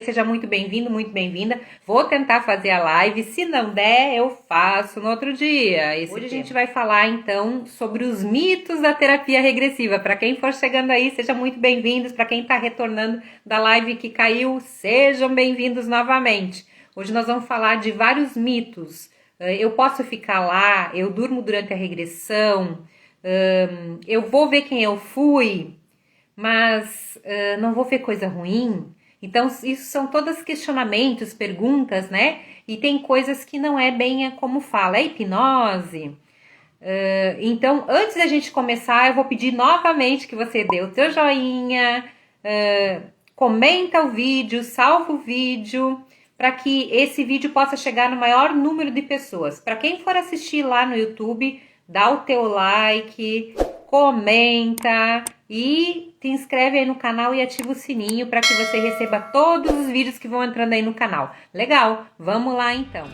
Seja muito bem-vindo, muito bem-vinda. Vou tentar fazer a live, se não der, eu faço no outro dia. Hoje a gente vai falar então sobre os mitos da terapia regressiva. Para quem for chegando aí, sejam muito bem-vindos. Para quem está retornando da live que caiu, sejam bem-vindos novamente. Hoje nós vamos falar de vários mitos. Eu posso ficar lá, eu durmo durante a regressão, eu vou ver quem eu fui, mas não vou ver coisa ruim. Então, isso são todos questionamentos, perguntas, né? E tem coisas que não é bem como fala, é hipnose. Então, antes da gente começar, eu vou pedir novamente que você dê o seu joinha, comenta o vídeo, salva o vídeo, para que esse vídeo possa chegar no maior número de pessoas. Para quem for assistir lá no YouTube, dá o teu like, comenta e te inscreve aí no canal e ativa o sininho para que você receba todos os vídeos que vão entrando aí no canal. Legal, vamos lá então.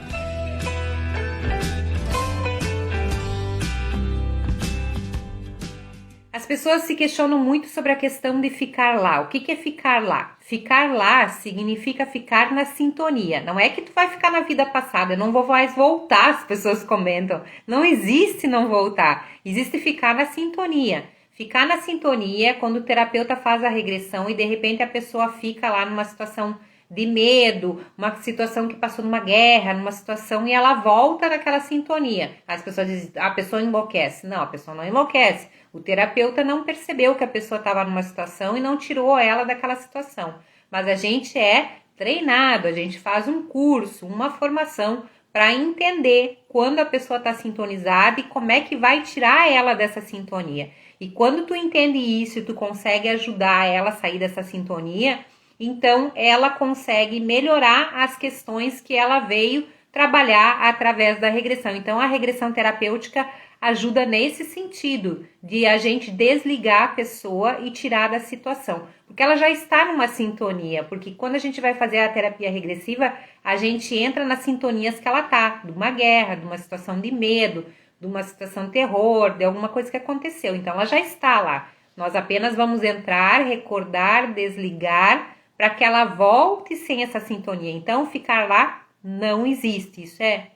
As pessoas se questionam muito sobre a questão de ficar lá. O que é ficar lá? Ficar lá significa ficar na sintonia. Não é que tu vai ficar na vida passada, eu não vou mais voltar, as pessoas comentam. Não existe não voltar, existe ficar na sintonia. Ficar na sintonia é quando o terapeuta faz a regressão e de repente a pessoa fica lá numa situação de medo, uma situação que passou numa guerra, numa situação e ela volta naquela sintonia. As pessoas dizem, a pessoa enlouquece. Não, a pessoa não enlouquece. O terapeuta não percebeu que a pessoa estava numa situação e não tirou ela daquela situação. Mas a gente é treinado, a gente faz um curso, uma formação para entender quando a pessoa está sintonizada e como é que vai tirar ela dessa sintonia. E quando tu entende isso e tu consegue ajudar ela a sair dessa sintonia, então ela consegue melhorar as questões que ela veio trabalhar através da regressão. Então a regressão terapêutica ajuda nesse sentido, de a gente desligar a pessoa e tirar da situação, porque ela já está numa sintonia, porque quando a gente vai fazer a terapia regressiva, a gente entra nas sintonias que ela tá, de uma guerra, de uma situação de medo, de uma situação de terror, de alguma coisa que aconteceu, então ela já está lá, nós apenas vamos entrar, recordar, desligar, para que ela volte sem essa sintonia, então ficar lá não existe, isso é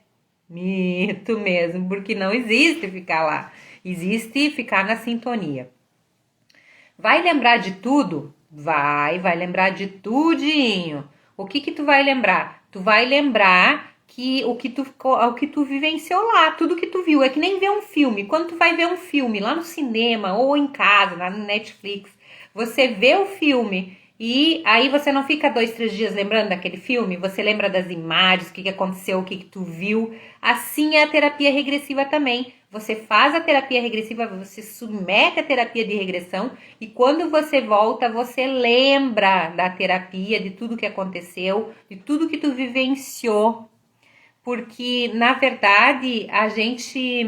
mito mesmo, porque não existe ficar lá. Existe ficar na sintonia. Vai lembrar de tudo? Vai lembrar de tudinho. O que tu vai lembrar? Tu vai lembrar que o que tu vivenciou lá, tudo que tu viu. É que nem ver um filme. Quando tu vai ver um filme lá no cinema ou em casa, na Netflix, você vê o filme e aí você não fica 2, 3 dias lembrando daquele filme, você lembra das imagens, o que aconteceu, o que tu viu. Assim é a terapia regressiva também. Você faz a terapia regressiva, você submete a terapia de regressão e quando você volta, você lembra da terapia, de tudo que aconteceu, de tudo que tu vivenciou. Porque, na verdade, a gente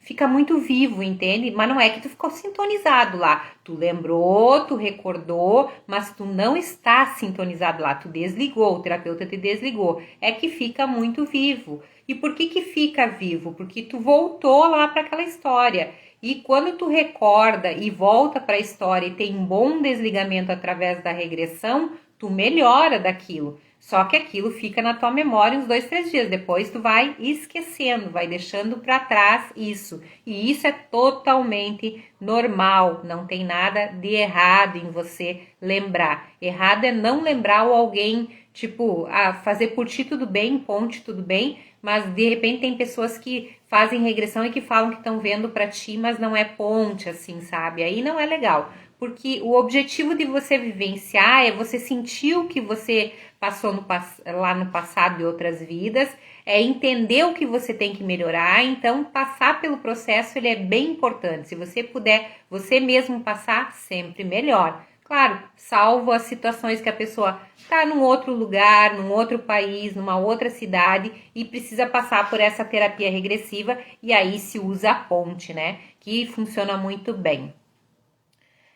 fica muito vivo, entende? Mas não é que tu ficou sintonizado lá. Tu lembrou, tu recordou, mas tu não está sintonizado lá. Tu desligou, o terapeuta te desligou. É que fica muito vivo. E por que fica vivo? Porque tu voltou lá para aquela história. E quando tu recorda e volta para a história e tem um bom desligamento através da regressão, tu melhora daquilo. Só que aquilo fica na tua memória uns 2, 3 dias. Depois tu vai esquecendo, vai deixando para trás isso. E isso é totalmente normal. Não tem nada de errado em você lembrar. Errado é não lembrar ou alguém, tipo, fazer por ti tudo bem, ponte tudo bem. Mas de repente tem pessoas que fazem regressão e que falam que estão vendo para ti, mas não é ponte, assim, sabe? Aí não é legal. Porque o objetivo de você vivenciar é você sentir o que você passou lá no passado de outras vidas, é entender o que você tem que melhorar, então passar pelo processo ele é bem importante. Se você puder você mesmo passar, sempre melhor. Claro, salvo as situações que a pessoa está num outro lugar, num outro país, numa outra cidade e precisa passar por essa terapia regressiva e aí se usa a ponte, né? Que funciona muito bem.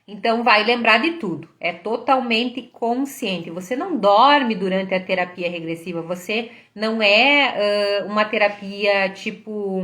Então vai lembrar de tudo, é totalmente consciente. Você não dorme durante a terapia regressiva, você não é uma terapia tipo,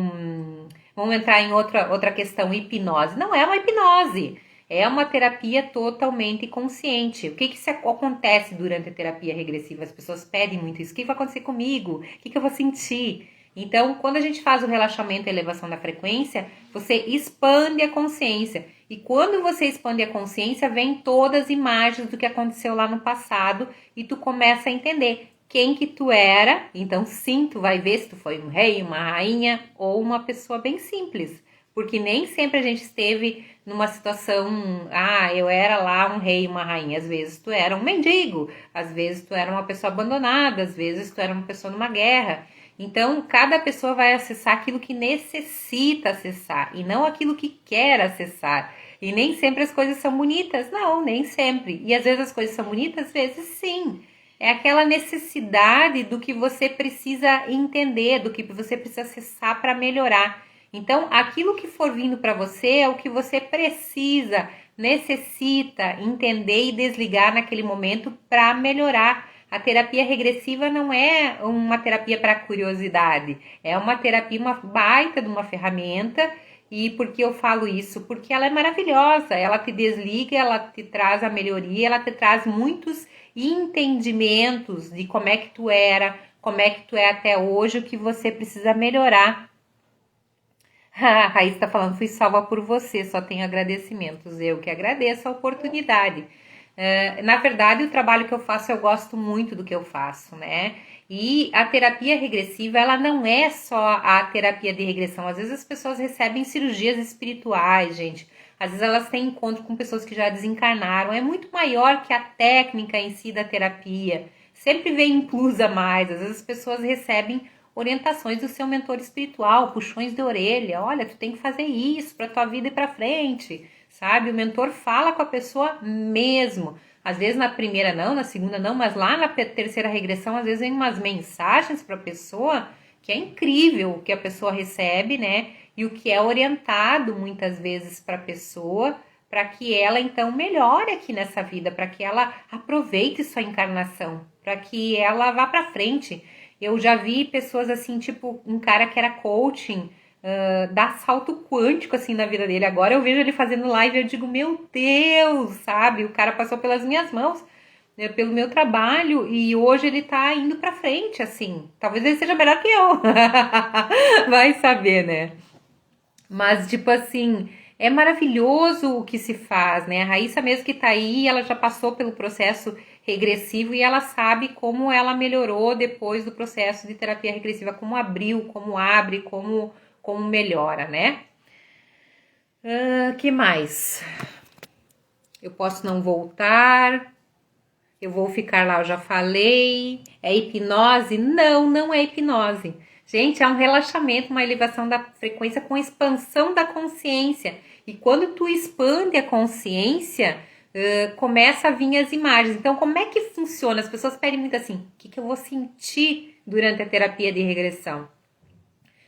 vamos entrar em outra questão, hipnose. Não é uma hipnose, É uma terapia totalmente consciente. O que acontece durante a terapia regressiva? As pessoas pedem muito isso. O que vai acontecer comigo? O que eu vou sentir? Então, quando a gente faz o relaxamento e a elevação da frequência, você expande a consciência. E quando você expande a consciência, vem todas as imagens do que aconteceu lá no passado e tu começa a entender quem que tu era. Então, sim, tu vai ver se tu foi um rei, uma rainha ou uma pessoa bem simples. Porque nem sempre a gente esteve numa situação, eu era lá um rei, uma rainha. Às vezes tu era um mendigo, às vezes tu era uma pessoa abandonada, às vezes tu era uma pessoa numa guerra. Então, cada pessoa vai acessar aquilo que necessita acessar e não aquilo que quer acessar. E nem sempre as coisas são bonitas. Não, nem sempre. E às vezes as coisas são bonitas, às vezes sim. É aquela necessidade do que você precisa entender, do que você precisa acessar para melhorar. Então, aquilo que for vindo para você é o que você precisa, necessita entender e desligar naquele momento para melhorar. A terapia regressiva não é uma terapia para curiosidade, é uma terapia, uma baita de uma ferramenta. E por que eu falo isso? Porque ela é maravilhosa, ela te desliga, ela te traz a melhoria, ela te traz muitos entendimentos de como é que tu era, como é que tu é até hoje, o que você precisa melhorar. A Raíssa está falando, fui salva por você, só tenho agradecimentos. Eu que agradeço a oportunidade. Na verdade, o trabalho que eu faço, eu gosto muito do que eu faço, né? E a terapia regressiva, ela não é só a terapia de regressão. Às vezes as pessoas recebem cirurgias espirituais, gente. Às vezes elas têm encontro com pessoas que já desencarnaram. É muito maior que a técnica em si da terapia. Sempre vem inclus a mais. Às vezes as pessoas recebem orientações do seu mentor espiritual, puxões de orelha. Olha, tu tem que fazer isso para tua vida ir para frente, sabe? O mentor fala com a pessoa mesmo. Às vezes na primeira não, na segunda não, mas lá na terceira regressão, às vezes vem umas mensagens para a pessoa que é incrível o que a pessoa recebe, né? E o que é orientado muitas vezes para a pessoa, para que ela então melhore aqui nessa vida, para que ela aproveite sua encarnação, para que ela vá para frente. Eu já vi pessoas assim, tipo, um cara que era coaching, dar salto quântico assim na vida dele. Agora eu vejo ele fazendo live e eu digo, meu Deus, sabe? O cara passou pelas minhas mãos, pelo meu trabalho e hoje ele tá indo pra frente, assim. Talvez ele seja melhor que eu. Vai saber, né? Mas, tipo assim, é maravilhoso o que se faz, né? A Raíssa mesmo que tá aí, ela já passou pelo processo regressivo e ela sabe como ela melhorou depois do processo de terapia regressiva, como abriu, como abre, como melhora, né? Que mais? Eu posso não voltar, eu vou ficar lá, eu já falei. É hipnose? Não, não é hipnose. Gente, é um relaxamento, uma elevação da frequência com expansão da consciência. E quando tu expande a consciência, começa a vir as imagens. Então, como é que funciona? As pessoas pedem muito assim, o que eu vou sentir durante a terapia de regressão?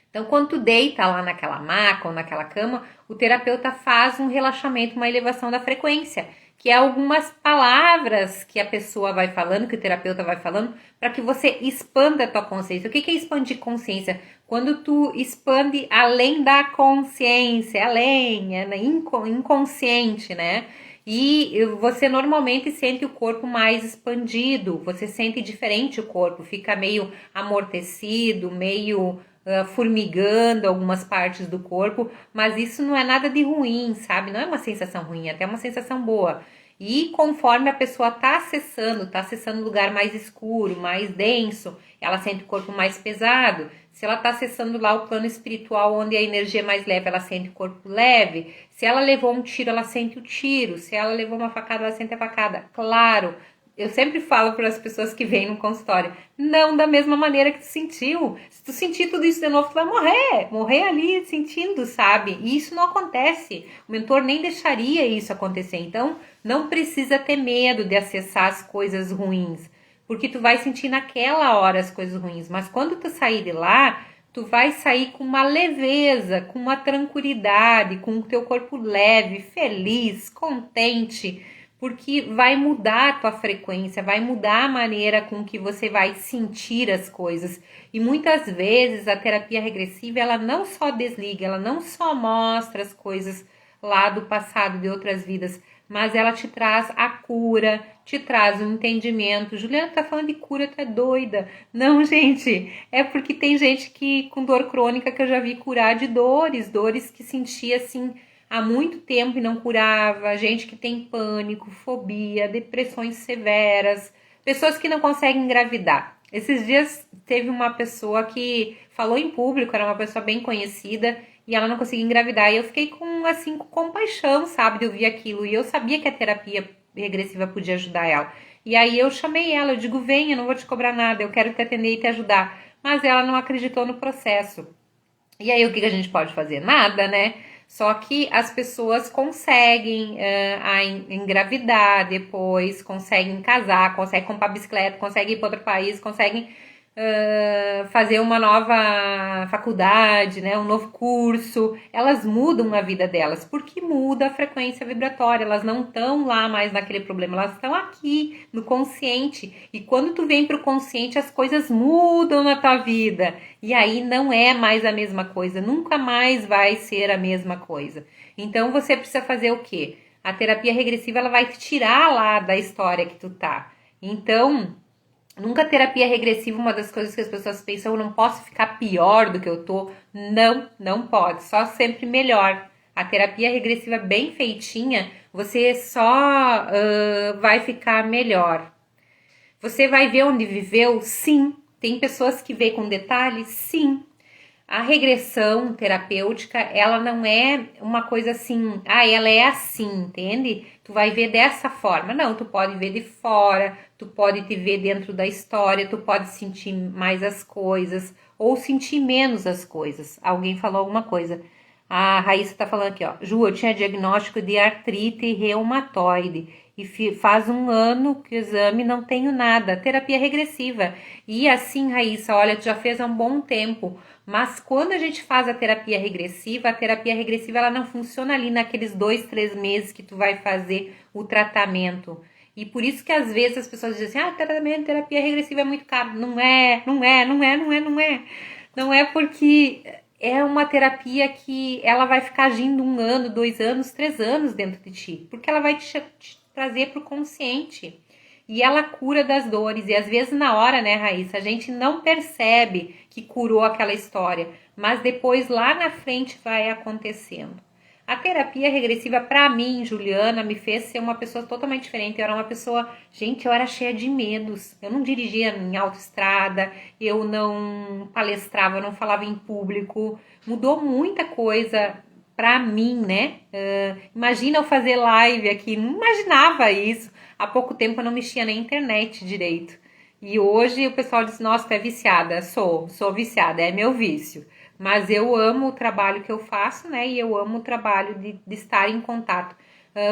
Então, quando tu deita lá naquela maca ou naquela cama, o terapeuta faz um relaxamento, uma elevação da frequência, que é algumas palavras que a pessoa vai falando, que o terapeuta vai falando, para que você expanda a tua consciência. O que é expandir consciência? Quando tu expande além da consciência, além, é inconsciente, né? E você normalmente sente o corpo mais expandido, você sente diferente o corpo, fica meio amortecido, meio formigando algumas partes do corpo, mas isso não é nada de ruim, sabe? Não é uma sensação ruim, é até uma sensação boa. E conforme a pessoa tá acessando um lugar mais escuro, mais denso, ela sente o corpo mais pesado. Se ela tá acessando lá o plano espiritual, onde a energia é mais leve, ela sente o corpo leve. Se ela levou um tiro, ela sente o tiro. Se ela levou uma facada, ela sente a facada. Claro, eu sempre falo para as pessoas que vêm no consultório, não da mesma maneira que tu sentiu. Se tu sentir tudo isso de novo, tu vai morrer ali sentindo, sabe? E isso não acontece. O mentor nem deixaria isso acontecer. Então, não precisa ter medo de acessar as coisas ruins, porque tu vai sentir naquela hora as coisas ruins. Mas quando tu sair de lá, tu vai sair com uma leveza, com uma tranquilidade, com o teu corpo leve, feliz, contente, porque vai mudar a tua frequência, vai mudar a maneira com que você vai sentir as coisas. E muitas vezes a terapia regressiva, ela não só desliga, ela não só mostra as coisas lá do passado, de outras vidas, mas ela te traz a cura, te traz o entendimento. Juliana tá falando de cura, tá doida? Não, gente, é porque tem gente que com dor crônica que eu já vi curar de dores que sentia assim há muito tempo e não curava, gente que tem pânico, fobia, depressões severas, pessoas que não conseguem engravidar. Esses dias teve uma pessoa que falou em público, era uma pessoa bem conhecida, e ela não conseguia engravidar. E eu fiquei com, assim, com compaixão, sabe, de ouvir aquilo. E eu sabia que a terapia regressiva podia ajudar ela. E aí eu chamei ela, eu digo, venha, não vou te cobrar nada, eu quero te atender e te ajudar. Mas ela não acreditou no processo. E aí o que a gente pode fazer? Nada, né? Só que as pessoas conseguem engravidar depois, conseguem casar, conseguem comprar bicicleta, conseguem ir para outro país, conseguem fazer uma nova faculdade, né, um novo curso. Elas mudam a vida delas, porque muda a frequência vibratória. Elas não estão lá mais naquele problema, elas estão aqui no consciente. E quando tu vem para o consciente, as coisas mudam na tua vida. E aí não é mais a mesma coisa, nunca mais vai ser a mesma coisa. Então você precisa fazer o quê? A terapia regressiva ela vai te tirar lá da história que tu tá. Então, nunca terapia regressiva, uma das coisas que as pessoas pensam, eu não posso ficar pior do que eu tô. Não, não pode, só sempre melhor. A terapia regressiva bem feitinha, você só vai ficar melhor. Você vai ver onde viveu? Sim. Tem pessoas que veem com detalhes? Sim. A regressão terapêutica, ela não é uma coisa assim, ela é assim, entende? Tu vai ver dessa forma. Não, tu pode ver de fora, tu pode te ver dentro da história, tu pode sentir mais as coisas ou sentir menos as coisas. Alguém falou alguma coisa. A Raíssa tá falando aqui, ó. Ju, eu tinha diagnóstico de artrite reumatoide e faz um ano que o exame não tenho nada. Terapia regressiva. E assim, Raíssa, olha, tu já fez há um bom tempo. Mas quando a gente faz a terapia regressiva ela não funciona ali naqueles 2, 3 meses que tu vai fazer o tratamento. E por isso que às vezes as pessoas dizem assim, tratamento, terapia regressiva é muito caro. Não é. Não é porque é uma terapia que ela vai ficar agindo 1 ano, 2 anos, 3 anos dentro de ti. Porque ela vai te trazer para o consciente. E ela cura das dores. E às vezes na hora, né, Raíssa, a gente não percebe que curou aquela história. Mas depois lá na frente vai acontecendo. A terapia regressiva, para mim, Juliana, me fez ser uma pessoa totalmente diferente. Eu era uma pessoa... Gente, eu era cheia de medos. Eu não dirigia em autoestrada, eu não palestrava, eu não falava em público. Mudou muita coisa pra mim, né? Imagina eu fazer live aqui, não imaginava isso. Há pouco tempo eu não mexia na internet direito. E hoje o pessoal diz, nossa, tu é viciada. Sou viciada, é meu vício. Mas eu amo o trabalho que eu faço, né? E eu amo o trabalho de estar em contato.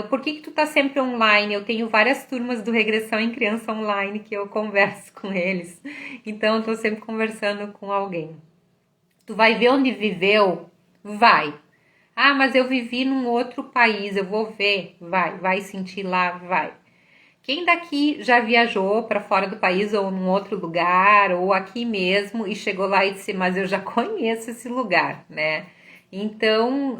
Por que tu tá sempre online? Eu tenho várias turmas do Regressão em Criança online que eu converso com eles. Então eu tô sempre conversando com alguém. Tu vai ver onde viveu? Vai. Mas eu vivi num outro país, eu vou ver. Vai sentir lá, vai. Quem daqui já viajou para fora do país ou num outro lugar ou aqui mesmo e chegou lá e disse, mas eu já conheço esse lugar, né? Então,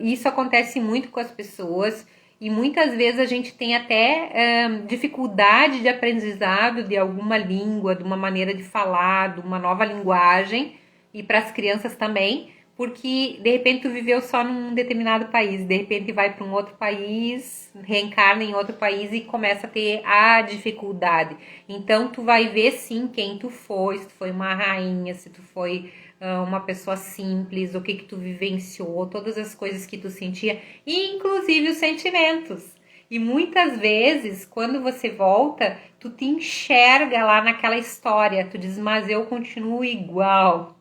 isso acontece muito com as pessoas e muitas vezes a gente tem até dificuldade de aprendizado de alguma língua, de uma maneira de falar, de uma nova linguagem e para as crianças também, porque de repente tu viveu só num determinado país, de repente vai para um outro país, reencarna em outro país e começa a ter a dificuldade. Então tu vai ver sim quem tu foi, se tu foi uma rainha, se tu foi uma pessoa simples, o que tu vivenciou, todas as coisas que tu sentia, e inclusive os sentimentos. E muitas vezes, quando você volta, tu te enxerga lá naquela história, tu diz, mas eu continuo igual.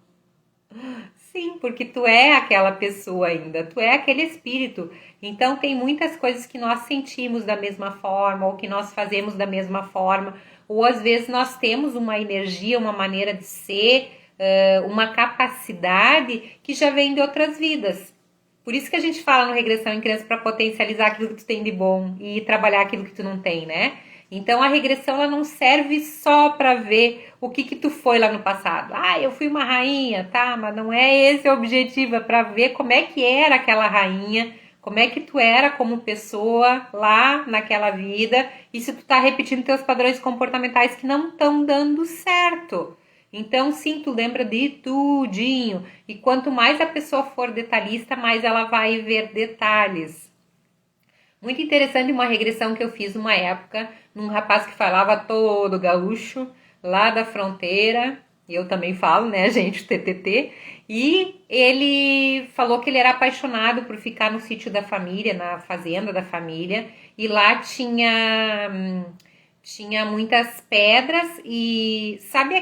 Sim, porque tu é aquela pessoa ainda, tu é aquele espírito. Então tem muitas coisas que nós sentimos da mesma forma, ou que nós fazemos da mesma forma, ou às vezes nós temos uma energia, uma maneira de ser, uma capacidade que já vem de outras vidas. Por isso que a gente fala no Regressão em Criança para potencializar aquilo que tu tem de bom e trabalhar aquilo que tu não tem, né? Então a regressão ela não serve só para ver o que tu foi lá no passado. Eu fui uma rainha, tá? Mas não é esse o objetivo, é para ver como é que era aquela rainha, Como é que tu era como pessoa lá naquela vida e se tu tá repetindo teus padrões comportamentais que não estão dando certo. Então, sim, tu lembra de tudinho. E quanto mais a pessoa for detalhista, mais ela vai ver detalhes. Muito interessante uma regressão que eu fiz numa época, num rapaz que falava todo gaúcho, lá da fronteira, e eu também falo, né, gente, TTT, e ele falou que ele era apaixonado por ficar no sítio da família, na fazenda da família, e lá tinha muitas pedras e sabe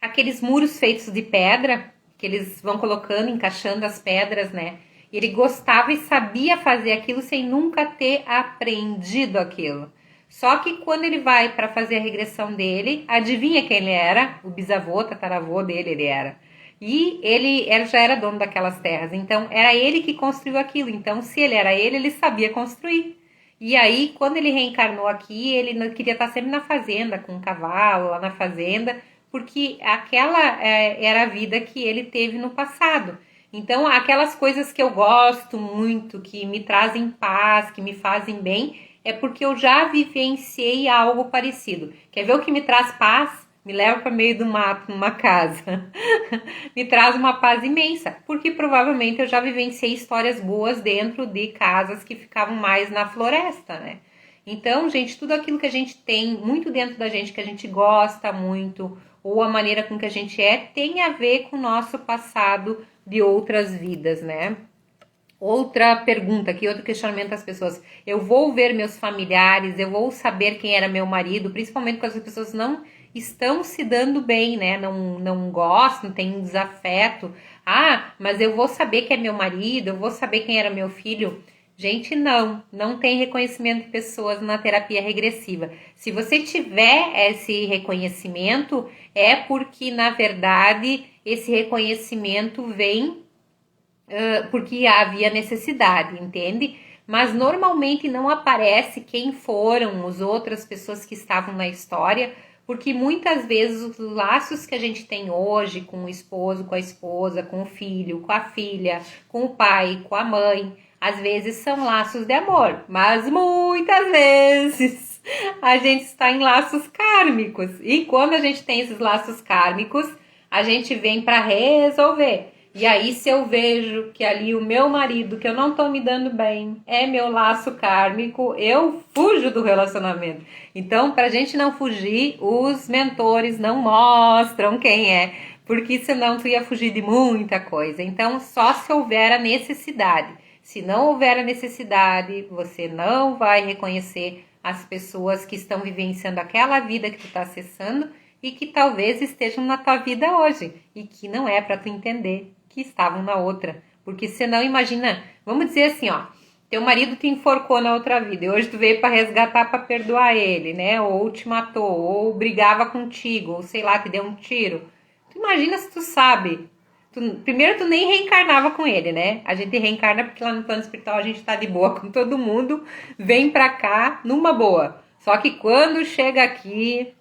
aqueles muros feitos de pedra que eles vão colocando, encaixando as pedras, né? E ele gostava e sabia fazer aquilo sem nunca ter aprendido aquilo. Só que quando ele vai para fazer a regressão dele, adivinha quem ele era? O bisavô, tataravô dele ele era. E ele já era dono daquelas terras, então era ele que construiu aquilo. Então, se ele era ele sabia construir. E aí, quando ele reencarnou aqui, ele queria estar sempre na fazenda, com um cavalo lá na fazenda, porque aquela era a vida que ele teve no passado. Então, aquelas coisas que eu gosto muito, que me trazem paz, que me fazem bem, é porque eu já vivenciei algo parecido. Quer ver o que me traz paz? Me leva para meio do mato, numa casa. Me traz uma paz imensa, porque provavelmente eu já vivenciei histórias boas dentro de casas que ficavam mais na floresta, né? Então, gente, tudo aquilo que a gente tem muito dentro da gente, que a gente gosta muito, ou a maneira com que a gente é, tem a ver com o nosso passado de outras vidas, né? Outra pergunta aqui, outro questionamento das pessoas. Eu vou ver meus familiares, eu vou saber quem era meu marido, principalmente quando as pessoas não estão se dando bem, né? Não gostam, tem um desafeto. Ah, mas eu vou saber que é meu marido, eu vou saber quem era meu filho. Gente, não tem reconhecimento de pessoas na terapia regressiva. Se você tiver esse reconhecimento, é porque, na verdade, esse reconhecimento vem porque havia necessidade, entende? Mas normalmente não aparece quem foram as outras pessoas que estavam na história, porque muitas vezes os laços que a gente tem hoje com o esposo, com a esposa, com o filho, com a filha, com o pai, com a mãe, às vezes são laços de amor, mas muitas vezes a gente está em laços kármicos. E quando a gente tem esses laços kármicos, a gente vem para resolver. E aí, se eu vejo que ali o meu marido, que eu não tô me dando bem, é meu laço kármico, eu fujo do relacionamento. Então, pra gente não fugir, os mentores não mostram quem é, porque senão tu ia fugir de muita coisa. Então, só se houver a necessidade. Se não houver a necessidade, você não vai reconhecer as pessoas que estão vivenciando aquela vida que tu tá acessando e que talvez estejam na tua vida hoje e que não é para tu entender que estavam na outra. Porque senão, imagina, vamos dizer assim, ó, teu marido te enforcou na outra vida e hoje tu veio para resgatar, para perdoar ele, né? Ou te matou, ou brigava contigo, ou sei lá, te deu um tiro. Tu imagina se tu sabe. Primeiro, tu nem reencarnava com ele, né? A gente reencarna porque lá no plano espiritual a gente tá de boa com todo mundo, vem pra cá numa boa. Só que quando chega aqui,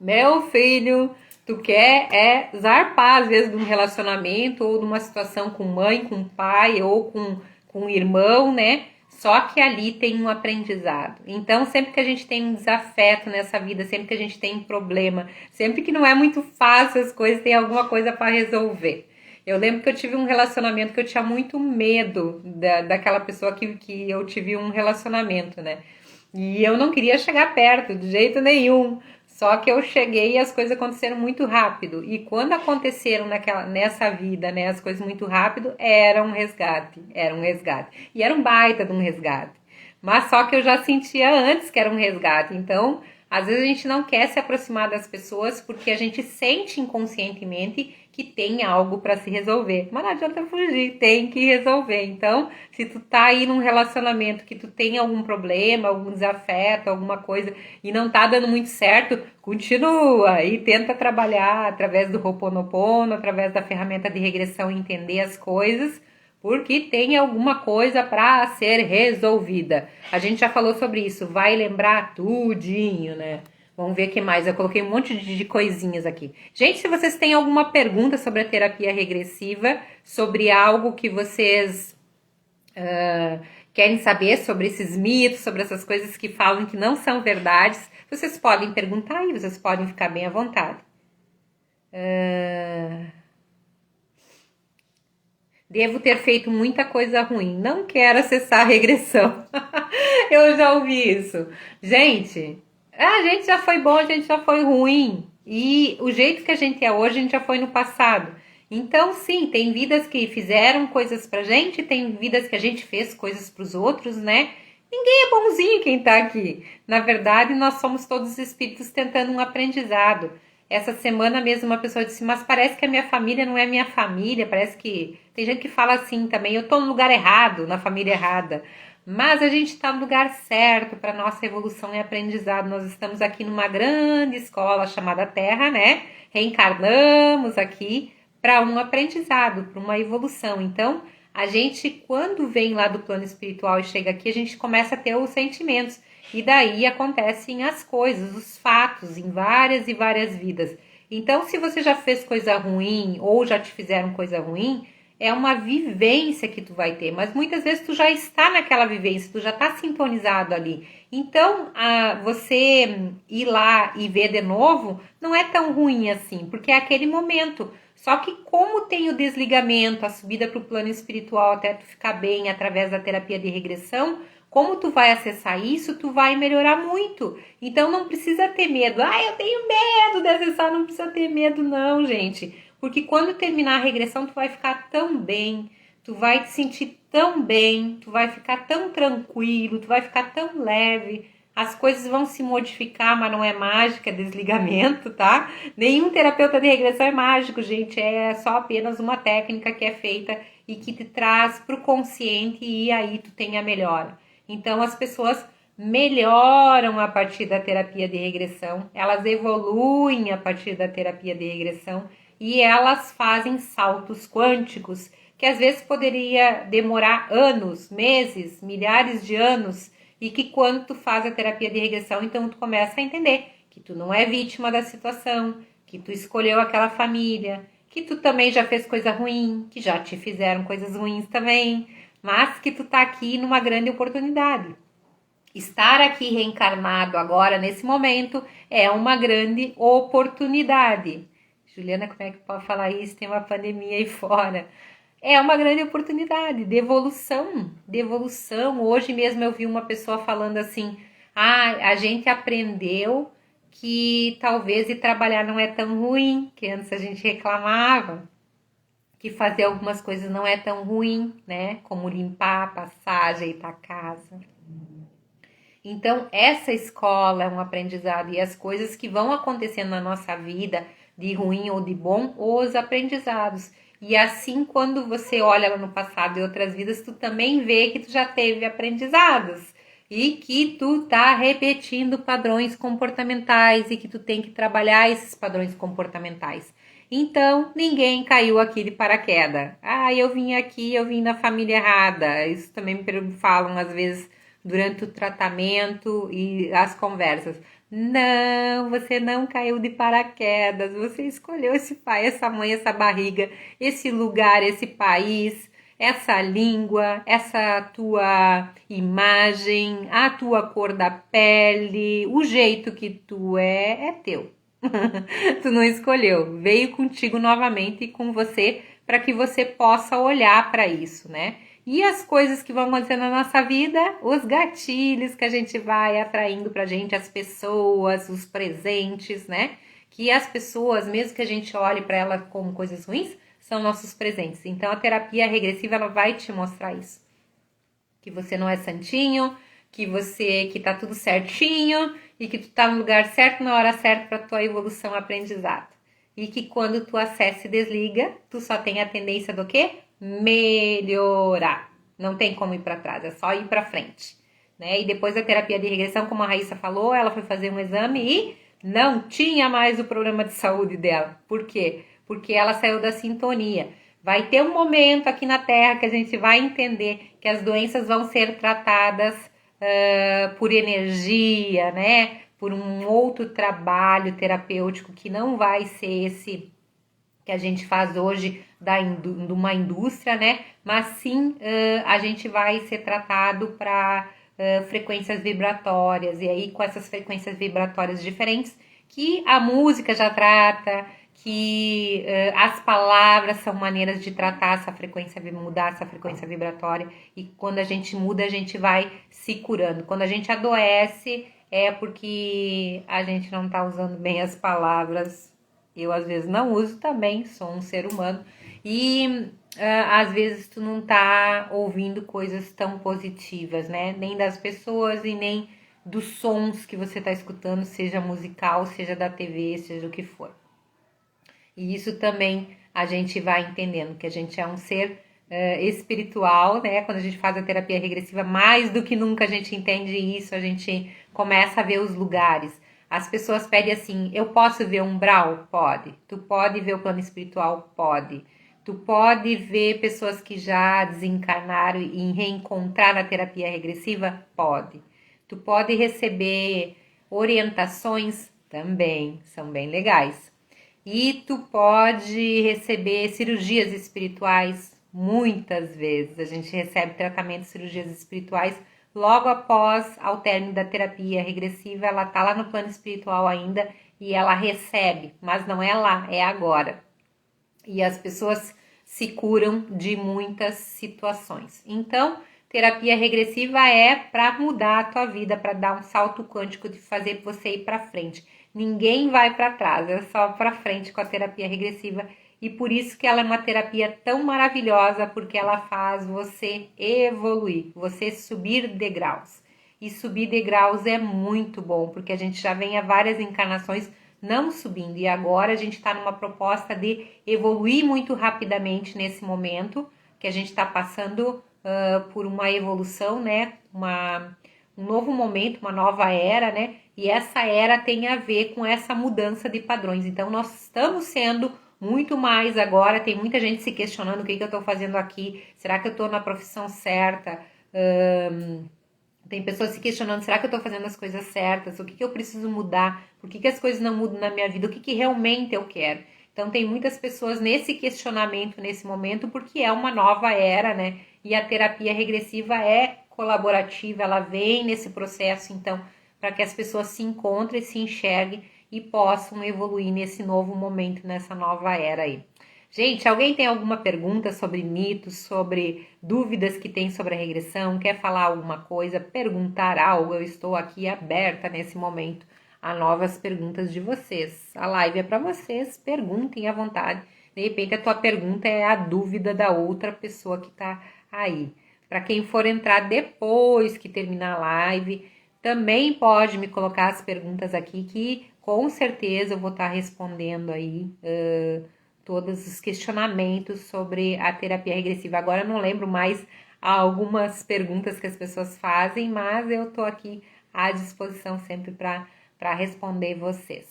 meu filho, tu quer zarpar, às vezes, de um relacionamento ou de uma situação com mãe, com pai ou com um irmão, né? Só que ali tem um aprendizado. Então, sempre que a gente tem um desafeto nessa vida, sempre que a gente tem um problema, sempre que não é muito fácil as coisas, tem alguma coisa para resolver. Eu lembro que eu tive um relacionamento que eu tinha muito medo daquela pessoa que eu tive um relacionamento, né? E eu não queria chegar perto de jeito nenhum. Só que eu cheguei e as coisas aconteceram muito rápido. E quando aconteceram nessa vida, né, as coisas muito rápido, era um resgate. Era um resgate. E era um baita de um resgate. Mas só que eu já sentia antes que era um resgate. Então, às vezes a gente não quer se aproximar das pessoas porque a gente sente inconscientemente que tem algo para se resolver. Mas não adianta fugir, tem que resolver. Então, se tu tá aí num relacionamento que tu tem algum problema, algum desafeto, alguma coisa e não tá dando muito certo, continua e tenta trabalhar através do Ho'oponopono, através da ferramenta de regressão e entender as coisas, porque tem alguma coisa para ser resolvida. A gente já falou sobre isso, vai lembrar tudinho, né? Vamos ver o que mais. Eu coloquei um monte de coisinhas aqui. Gente, se vocês têm alguma pergunta sobre a terapia regressiva, sobre algo que vocês querem saber sobre esses mitos, sobre essas coisas que falam que não são verdades, vocês podem perguntar e vocês podem ficar bem à vontade. Devo ter feito muita coisa ruim. Não quero acessar a regressão. Eu já ouvi isso. Gente, a gente já foi bom, a gente já foi ruim. E o jeito que a gente é hoje, a gente já foi no passado. Então, sim, tem vidas que fizeram coisas pra gente, tem vidas que a gente fez coisas pros outros, né? Ninguém é bonzinho quem tá aqui. Na verdade, nós somos todos espíritos tentando um aprendizado. Essa semana mesmo uma pessoa disse, mas parece que a minha família não é minha família, parece que... Tem gente que fala assim também, eu tô no lugar errado, na família errada. Mas a gente está no lugar certo para nossa evolução e aprendizado. Nós estamos aqui numa grande escola chamada Terra, né? Reencarnamos aqui para um aprendizado, para uma evolução. Então, a gente, quando vem lá do plano espiritual e chega aqui, a gente começa a ter os sentimentos. E daí acontecem as coisas, os fatos, em várias e várias vidas. Então, se você já fez coisa ruim ou já te fizeram coisa ruim, é uma vivência que tu vai ter, mas muitas vezes tu já está naquela vivência, tu já está sintonizado ali. Então, você ir lá e ver de novo não é tão ruim assim, porque é aquele momento. Só que como tem o desligamento, a subida para o plano espiritual até tu ficar bem através da terapia de regressão, como tu vai acessar isso, tu vai melhorar muito. Então não precisa ter medo. Ah, eu tenho medo de acessar, não precisa ter medo não, gente. Porque quando terminar a regressão, tu vai ficar tão bem, tu vai te sentir tão bem, tu vai ficar tão tranquilo, tu vai ficar tão leve. As coisas vão se modificar, mas não é mágica, é desligamento, tá? Nenhum terapeuta de regressão é mágico, gente. É só apenas uma técnica que é feita e que te traz para o consciente e aí tu tem a melhora. Então, as pessoas melhoram a partir da terapia de regressão, elas evoluem a partir da terapia de regressão e elas fazem saltos quânticos que às vezes poderia demorar anos, meses, milhares de anos e que quando tu faz a terapia de regressão, então tu começa a entender que tu não é vítima da situação, que tu escolheu aquela família, que tu também já fez coisa ruim, que já te fizeram coisas ruins também, mas que tu tá aqui numa grande oportunidade. Estar aqui reencarnado agora, nesse momento, é uma grande oportunidade. Juliana, como é que pode falar isso? Tem uma pandemia aí fora. É uma grande oportunidade de evolução, de evolução. Hoje mesmo eu vi uma pessoa falando assim, a gente aprendeu que talvez ir trabalhar não é tão ruim, que antes a gente reclamava, que fazer algumas coisas não é tão ruim, né? Como limpar, passar, ajeitar a casa. Então, essa escola é um aprendizado e as coisas que vão acontecendo na nossa vida, de ruim ou de bom, os aprendizados. E assim, quando você olha lá no passado e outras vidas, tu também vê que tu já teve aprendizados e que tu tá repetindo padrões comportamentais e que tu tem que trabalhar esses padrões comportamentais. Então, ninguém caiu aqui de paraquedas. Ah, eu vim aqui, eu vim na família errada. Isso também me falam às vezes durante o tratamento e as conversas. Não, você não caiu de paraquedas, você escolheu esse pai, essa mãe, essa barriga, esse lugar, esse país, essa língua, essa tua imagem, a tua cor da pele, o jeito que tu é teu. Tu não escolheu, veio contigo novamente e com você para que você possa olhar para isso, né? E as coisas que vão acontecer na nossa vida, os gatilhos que a gente vai atraindo pra gente, as pessoas, os presentes, né? Que as pessoas, mesmo que a gente olhe para ela como coisas ruins, são nossos presentes. Então a terapia regressiva ela vai te mostrar isso. Que você não é santinho, que tá tudo certinho e que tu tá no lugar certo na hora certa para tua evolução aprendizado. E que quando tu acessa e desliga, tu só tem a tendência do quê? Melhorar. Não tem como ir para trás, é só ir para frente, né? E depois da terapia de regressão, como a Raíssa falou, ela foi fazer um exame e não tinha mais o problema de saúde dela. Por quê? Porque ela saiu da sintonia. Vai ter um momento aqui na Terra que a gente vai entender que as doenças vão ser tratadas por energia, né? por um outro trabalho terapêutico que não vai ser esse que a gente faz hoje de uma indústria, né? Mas sim, a gente vai ser tratado para frequências vibratórias, e aí com essas frequências vibratórias diferentes, que a música já trata, que as palavras são maneiras de tratar essa frequência, mudar essa frequência vibratória, e quando a gente muda, a gente vai se curando. Quando a gente adoece, é porque a gente não está usando bem as palavras. Eu às vezes não uso também, sou um ser humano, e às vezes tu não tá ouvindo coisas tão positivas, né? Nem das pessoas e nem dos sons que você tá escutando, seja musical, seja da TV, seja o que for. E isso também a gente vai entendendo, que a gente é um ser espiritual, né? Quando a gente faz a terapia regressiva, mais do que nunca a gente entende isso, a gente começa a ver os lugares. As pessoas pedem assim, eu posso ver umbral? Pode. Tu pode ver o plano espiritual? Pode. Tu pode ver pessoas que já desencarnaram e reencontrar na terapia regressiva? Pode. Tu pode receber orientações? Também, são bem legais. E tu pode receber cirurgias espirituais muitas vezes. A gente recebe tratamento de cirurgias espirituais logo após ao término da terapia regressiva. Ela tá lá no plano espiritual ainda e ela recebe, mas não é lá, é agora. E as pessoas se curam de muitas situações. Então, terapia regressiva é para mudar a tua vida, para dar um salto quântico, de fazer você ir para frente. Ninguém vai para trás, é só para frente com a terapia regressiva. E por isso que ela é uma terapia tão maravilhosa, porque ela faz você evoluir, você subir degraus. E subir degraus é muito bom, porque a gente já vem há várias encarnações não subindo, e agora a gente está numa proposta de evoluir muito rapidamente nesse momento, que a gente está passando por uma evolução, né? Um novo momento, uma nova era, né? E essa era tem a ver com essa mudança de padrões. Então, nós estamos sendo muito mais agora. Tem muita gente se questionando o que eu estou fazendo aqui. Será que eu estou na profissão certa? Tem pessoas se questionando, será que eu estou fazendo as coisas certas? O que eu preciso mudar? Por que as coisas não mudam na minha vida? O que realmente eu quero? Então, tem muitas pessoas nesse questionamento, nesse momento, porque é uma nova era, né? E a terapia regressiva é colaborativa, ela vem nesse processo, então, para que as pessoas se encontrem, se enxerguem e possam evoluir nesse novo momento, nessa nova era aí. Gente, alguém tem alguma pergunta sobre mitos, sobre dúvidas que tem sobre a regressão? Quer falar alguma coisa, perguntar algo? Eu estou aqui aberta nesse momento a novas perguntas de vocês. A live é para vocês, perguntem à vontade. De repente a tua pergunta é a dúvida da outra pessoa que está aí. Para quem for entrar depois que terminar a live, também pode me colocar as perguntas aqui que com certeza eu vou estar respondendo aí todos os questionamentos sobre a terapia regressiva. Agora eu não lembro mais algumas perguntas que as pessoas fazem, mas eu tô aqui à disposição sempre para responder vocês.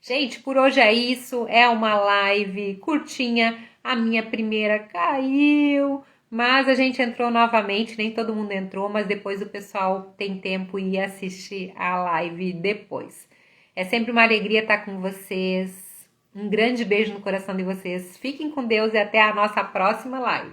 Gente, por hoje é isso. É uma live curtinha. A minha primeira caiu, mas a gente entrou novamente. Nem todo mundo entrou, mas depois o pessoal tem tempo e assistir a live depois. É sempre uma alegria estar com vocês. Um grande beijo no coração de vocês. Fiquem com Deus e até a nossa próxima live.